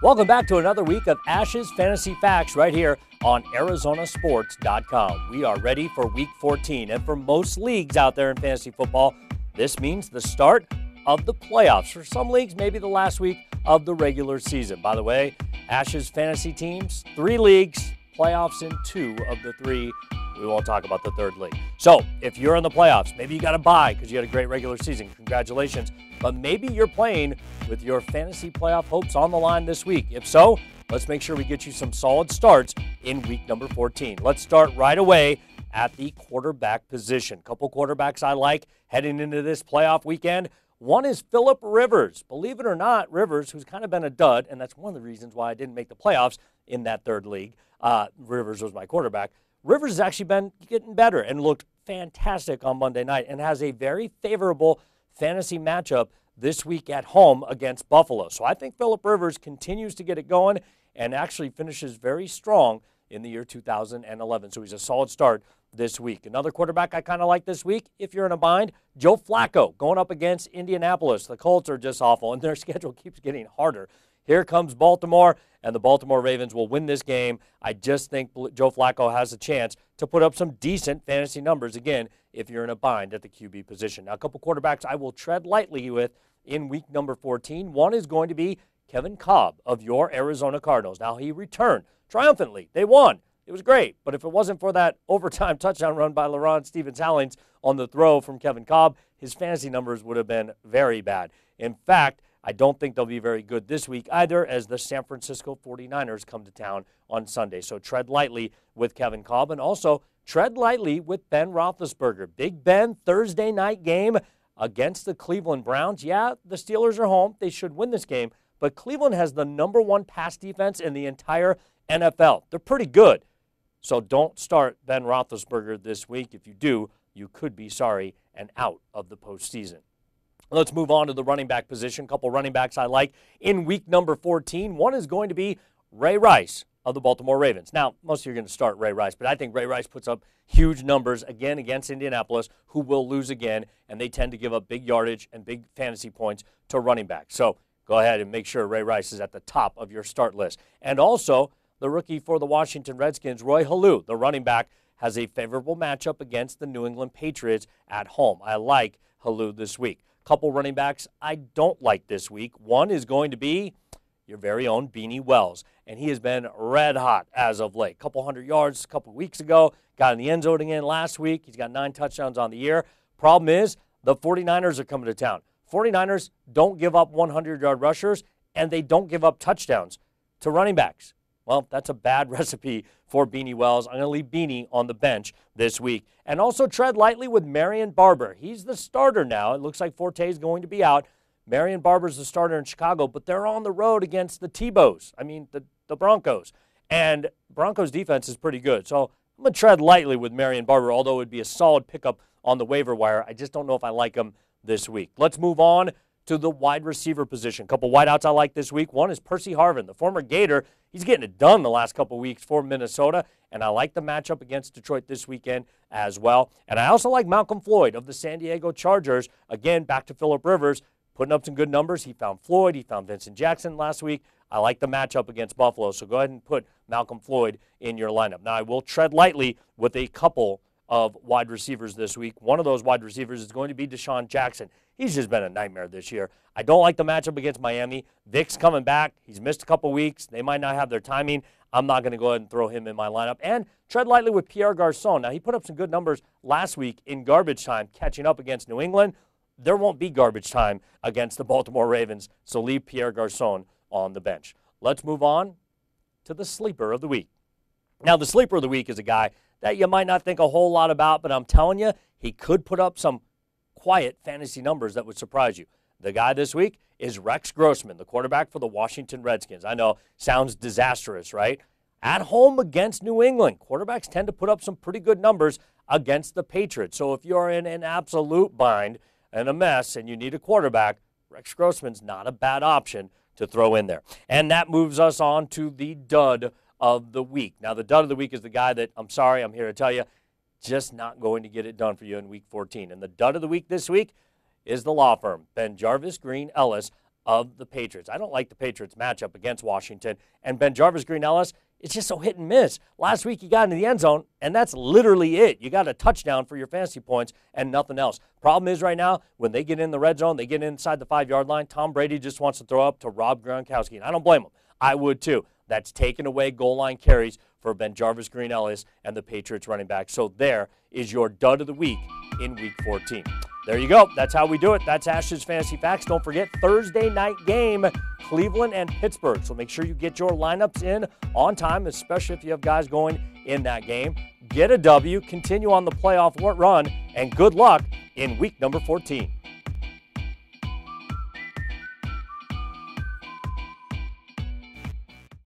Welcome back to another week of Ash's Fantasy Facts right here on ArizonaSports.com. We are ready for Week 14, and for most leagues out there in fantasy football, this means the start of the playoffs. For some leagues, maybe the last week of the regular season. By the way, Ash's fantasy teams, 3 leagues, playoffs in 2 of the 3. We won't talk about the 3rd league. So, if you're in the playoffs, maybe you got to bye because you had a great regular season. Congratulations. But maybe you're playing with your fantasy playoff hopes on the line this week. If so, let's make sure we get you some solid starts in week number 14. Let's start right away at the quarterback position. Couple quarterbacks I like heading into this playoff weekend. One is Phillip Rivers. Believe it or not, Rivers, who's kind of been a dud, and that's one of the reasons why I didn't make the playoffs in that 3rd league. Rivers was my quarterback. Rivers has actually been getting better and looked fantastic on Monday night and has a very favorable fantasy matchup this week at home against Buffalo. So I think Phillip Rivers continues to get it going and actually finishes very strong in the year 2011. So he's a solid start this week. Another quarterback I kind of like this week, if you're in a bind, Joe Flacco going up against Indianapolis. The Colts are just awful, and their schedule keeps getting harder. Here comes Baltimore, and the Baltimore Ravens will win this game. I just think Joe Flacco has a chance to put up some decent fantasy numbers, again, if you're in a bind at the QB position. Now, a couple quarterbacks I will tread lightly with in week number 14. One is going to be Kevin Kolb of your Arizona Cardinals. Now, he returned triumphantly. They won. It was great, but if it wasn't for that overtime touchdown run by LaRon Stevens-Hallings on the throw from Kevin Kolb, his fantasy numbers would have been very bad. In fact, I don't think they'll be very good this week either, as the San Francisco 49ers come to town on Sunday. So tread lightly with Kevin Kolb, and also tread lightly with Ben Roethlisberger. Big Ben Thursday night game against the Cleveland Browns. Yeah, the Steelers are home. They should win this game, but Cleveland has the #1 pass defense in the entire NFL. They're pretty good. So don't start Ben Roethlisberger this week. If you do, you could be sorry and out of the postseason. Let's move on to the running back position. A couple running backs I like in week number 14. One is going to be Ray Rice of the Baltimore Ravens. Now, most of you are going to start Ray Rice, but I think Ray Rice puts up huge numbers again against Indianapolis, who will lose again, and they tend to give up big yardage and big fantasy points to running backs. So go ahead and make sure Ray Rice is at the top of your start list. And also, the rookie for the Washington Redskins, Roy Halou, the running back, has a favorable matchup against the New England Patriots at home. I like Halou this week. Couple running backs I don't like this week. One is going to be your very own Beanie Wells, and he has been red hot as of late. Couple hundred yards a couple weeks ago, got in the end zone again last week. He's got 9 touchdowns on the year. Problem is, the 49ers are coming to town. 49ers don't give up 100-yard rushers, and they don't give up touchdowns to running backs. Well, that's a bad recipe for Beanie Wells. I'm going to leave Beanie on the bench this week. And also tread lightly with Marion Barber. He's the starter now. It looks like Forte is going to be out. Marion Barber's the starter in Chicago, but they're on the road against the the Broncos. And Broncos defense is pretty good. So I'm going to tread lightly with Marion Barber, although it would be a solid pickup on the waiver wire. I just don't know if I like him this week. Let's move on to the wide receiver position. A couple wideouts I like this week. One is Percy Harvin, the former Gator. He's getting it done the last couple weeks for Minnesota, and I like the matchup against Detroit this weekend as well. And I also like Malcolm Floyd of the San Diego Chargers. Again, back to Phillip Rivers, putting up some good numbers. He found Floyd. He found DeSean Jackson last week. I like the matchup against Buffalo, so go ahead and put Malcolm Floyd in your lineup. Now, I will tread lightly with a couple of wide receivers this week. One of those wide receivers is going to be DeSean Jackson. He's just been a nightmare this year. I don't like the matchup against Miami. Vic's coming back. He's missed a couple weeks. They might not have their timing. I'm not going to go ahead and throw him in my lineup. And tread lightly with Pierre Garçon. Now, he put up some good numbers last week in garbage time, catching up against New England. There won't be garbage time against the Baltimore Ravens, so leave Pierre Garçon on the bench. Let's move on to the sleeper of the week. Now, the sleeper of the week is a guy that you might not think a whole lot about, but I'm telling you, he could put up some quiet fantasy numbers that would surprise you. The guy this week is Rex Grossman, the quarterback for the Washington Redskins. I know, sounds disastrous, right? At home against New England, quarterbacks tend to put up some pretty good numbers against the Patriots. So if you're in an absolute bind and a mess and you need a quarterback, Rex Grossman's not a bad option to throw in there. And that moves us on to the dud of the week. Now, the dud of the week is the guy that, I'm sorry, I'm here to tell you, just not going to get it done for you in week 14. And the dud of the week this week is the law firm, Ben Jarvis Green Ellis of the Patriots. I don't like the Patriots matchup against Washington. And BenJarvus Green-Ellis, it's just so hit and miss. Last week he got into the end zone, and that's literally it. You got a touchdown for your fantasy points and nothing else. Problem is right now, when they get in the red zone, they get inside the 5-yard line, Tom Brady just wants to throw up to Rob Gronkowski. And I don't blame him. I would too. That's taken away goal line carries for BenJarvus Green-Ellis and the Patriots running back. So there is your dud of the week in Week 14. There you go. That's how we do it. That's Ash's Fantasy Facts. Don't forget, Thursday night game, Cleveland and Pittsburgh. So make sure you get your lineups in on time, especially if you have guys going in that game. Get a W, continue on the playoff run, and good luck in week number 14.